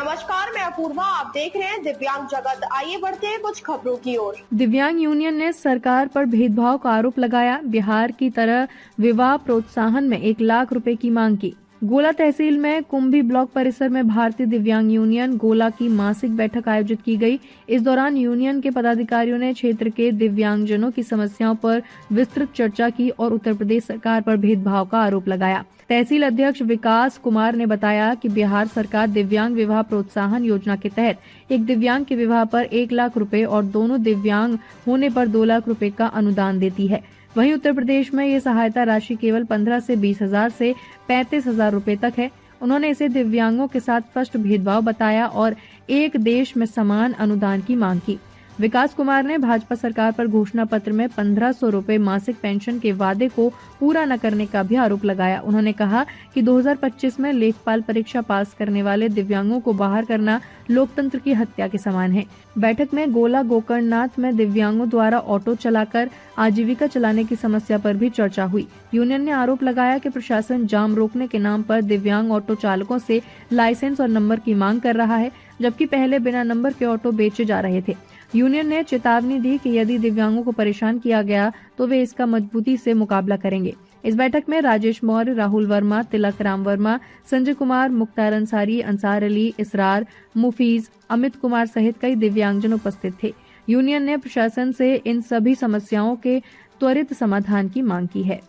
नमस्कार, मैं अपूर्वा, आप देख रहे हैं दिव्यांग जगत। आइए बढ़ते हैं कुछ खबरों की ओर। दिव्यांग यूनियन ने सरकार पर भेदभाव का आरोप लगाया। बिहार की तरह विवाह प्रोत्साहन में 1 लाख रुपए की मांग की। गोला तहसील में कुंभी ब्लॉक परिसर में भारतीय दिव्यांग यूनियन गोला की मासिक बैठक आयोजित की गई। इस दौरान यूनियन के पदाधिकारियों ने क्षेत्र के दिव्यांगजनों की समस्याओं पर विस्तृत चर्चा की और उत्तर प्रदेश सरकार पर भेदभाव का आरोप लगाया। तहसील अध्यक्ष विकास कुमार ने बताया कि बिहार सरकार दिव्यांग विवाह प्रोत्साहन योजना के तहत एक दिव्यांग के विवाह पर 1 लाख रुपए और दोनों दिव्यांग होने पर 2 लाख रुपए का अनुदान देती है। वहीं उत्तर प्रदेश में ये सहायता राशि केवल 15 से 20 हजार से 35 हजार रुपए तक है। उन्होंने इसे दिव्यांगों के साथ स्पष्ट भेदभाव बताया और एक देश में समान अनुदान की मांग की। विकास कुमार ने भाजपा सरकार पर घोषणा पत्र में 1500 रुपए मासिक पेंशन के वादे को पूरा न करने का भी आरोप लगाया। उन्होंने कहा कि 2025 में लेखपाल परीक्षा पास करने वाले दिव्यांगों को बाहर करना लोकतंत्र की हत्या के समान है। बैठक में गोला गोकर्णनाथ में दिव्यांगों द्वारा ऑटो चलाकर आजीविका चलाने की समस्या पर भी चर्चा हुई। यूनियन ने आरोप लगाया कि प्रशासन जाम रोकने के नाम पर दिव्यांग ऑटो चालकों से लाइसेंस और नंबर की मांग कर रहा है, जबकि पहले बिना नंबर के ऑटो बेचे जा रहे थे। यूनियन ने चेतावनी दी कि यदि दिव्यांगों को परेशान किया गया तो वे इसका मजबूती से मुकाबला करेंगे। इस बैठक में राजेश मौर्य, राहुल वर्मा, तिलक राम वर्मा, संजय कुमार, मुख्तार अंसारी, अंसार अली, इसरार, मुफीज, अमित कुमार सहित कई दिव्यांगजन उपस्थित थे। यूनियन ने प्रशासन से इन सभी समस्याओं के त्वरित समाधान की मांग की है।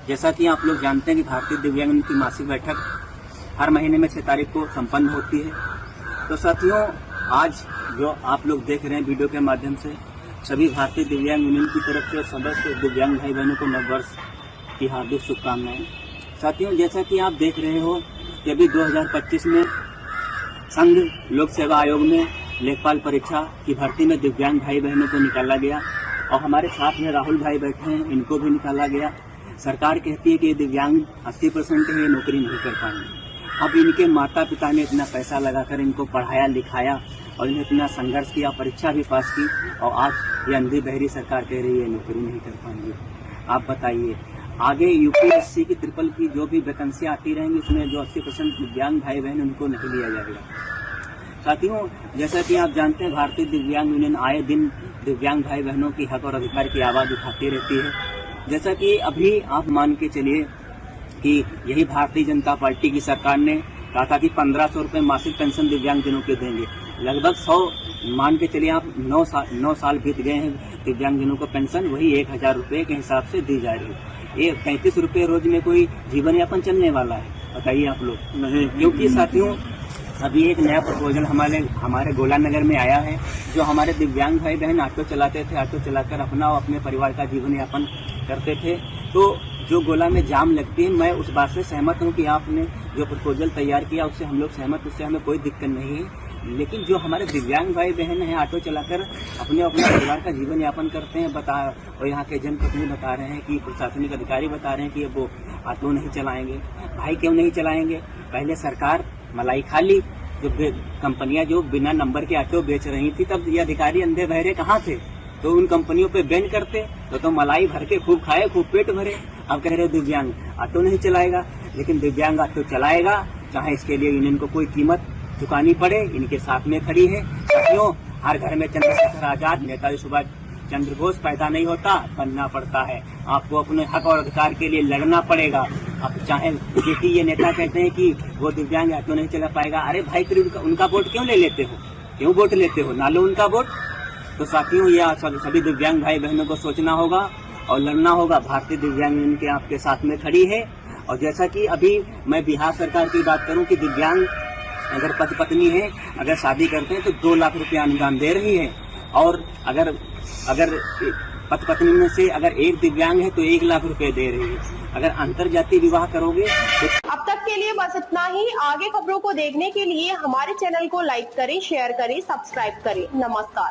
जैसा कि आप लोग जानते हैं कि भारतीय दिव्यांग की मासिक बैठक हर महीने में 6 तारीख को संपन्न होती है। तो साथियों, आज जो आप लोग देख रहे हैं वीडियो के माध्यम से, सभी भारतीय दिव्यांग यूनियन की तरफ से समस्त दिव्यांग भाई बहनों को नववर्ष की हार्दिक शुभकामनाएं। साथियों, जैसा कि आप देख रहे हो कि अभी 2025 में संघ लोक सेवा आयोग में लेखपाल परीक्षा की भर्ती में दिव्यांग भाई बहनों को निकाला गया और हमारे साथ में राहुल भाई बैठे हैं, इनको भी निकाला गया। सरकार कहती है कि दिव्यांग 80% है, नौकरी नहीं कर पाएंगे। अब इनके माता पिता ने इतना पैसा लगाकर इनको पढ़ाया लिखाया और इन्हें इतना संघर्ष किया, परीक्षा भी पास की, और आज ये अंधी बहरी सरकार कह रही है नौकरी नहीं कर पाएंगे। आप बताइए, आगे यूपीएससी की ट्रिपल की जो भी वैकेंसी आती रहेंगी उसमें जो 80% दिव्यांग भाई बहन उनको नहीं लिया जाएगा। साथियों, जैसा कि आप जानते हैं भारतीय दिव्यांग यूनियन आए दिन दिव्यांग भाई बहनों की हक और अधिकार की आवाज उठाती रहती है। जैसा कि अभी आप मान के चलिए कि यही भारतीय जनता पार्टी की सरकार ने कहा था कि 1500 रुपए मासिक पेंशन दिव्यांगजनों के देंगे। लगभग 100 मान के चलिए आप 9 साल बीत गए हैं दिव्यांगजनों को पेंशन वही 1000 रुपए के हिसाब से दी जा रही है। ये 35 रुपए रोज में कोई जीवन यापन चलने वाला है? बताइए आप लोग नहीं। क्योंकि साथियों, अभी एक नया प्रपोजल हमारे गोला नगर में आया है। जो हमारे दिव्यांग भाई बहन ऑटो चलाते थे, ऑटो चलाकर अपना और अपने परिवार का जीवन यापन करते थे, तो जो गोला में जाम लगती है, मैं उस बात से सहमत हूं कि आपने जो प्रपोजल तैयार किया उससे हम लोग सहमत, उससे हमें कोई दिक्कत नहीं है। लेकिन जो हमारे दिव्यांग भाई बहन हैं ऑटो चलाकर अपने परिवार का जीवन यापन करते हैं, और यहाँ के जनप्रतिनिधि बता रहे हैं कि प्रशासनिक अधिकारी बता रहे हैं कि वो ऑटो नहीं चलाएंगे। भाई क्यों नहीं चलाएंगे? पहले सरकार मलाई खा ली, जो कंपनियां जो बिना नंबर के ऑटो बेच रही थी, तब ये अधिकारी अंधे बहरे कहाँ थे? तो उन कंपनियों पे बैन करते तो मलाई भर के खूब खाए, खूब पेट भरे। अब कह रहे दिव्यांग ऑटो नहीं चलाएगा, लेकिन दिव्यांग ऑटो चलाएगा, चाहे इसके लिए यूनियन को कोई कीमत चुकानी पड़े। इनके साथ में खड़ी है। साथियों, हर घर में चंद्रशेखर आजाद, नेताजी सुभाष चंद्र बोस पैदा नहीं होता, बनना पड़ता है। आपको अपने हक और अधिकार के लिए लड़ना पड़ेगा। आप चाहे देखिए, ये नेता कहते हैं कि वो दिव्यांग ऑटो नहीं चला पाएगा। अरे भाई, फिर उनका वोट क्यों ले लेते हो? क्यों वोट लेते हो? ना लो उनका वोट। तो साथियों, यह सभी दिव्यांग भाई बहनों को सोचना होगा और लड़ना होगा। भारतीय दिव्यांग यूनियन के आपके साथ में खड़ी है। और जैसा कि अभी मैं बिहार सरकार की बात करूं कि दिव्यांग अगर पति पत्नी है, अगर शादी करते हैं तो 2 लाख रुपया अनुदान दे रही है, और अगर पति पत्नी में से अगर एक दिव्यांग है तो 1 लाख रुपए दे रही है। अगर अंतरजातीय विवाह करोगे तो। अब तक के लिए बस इतना ही। आगे खबरों को देखने के लिए हमारे चैनल को लाइक करें, शेयर करें, सब्सक्राइब करें। नमस्कार।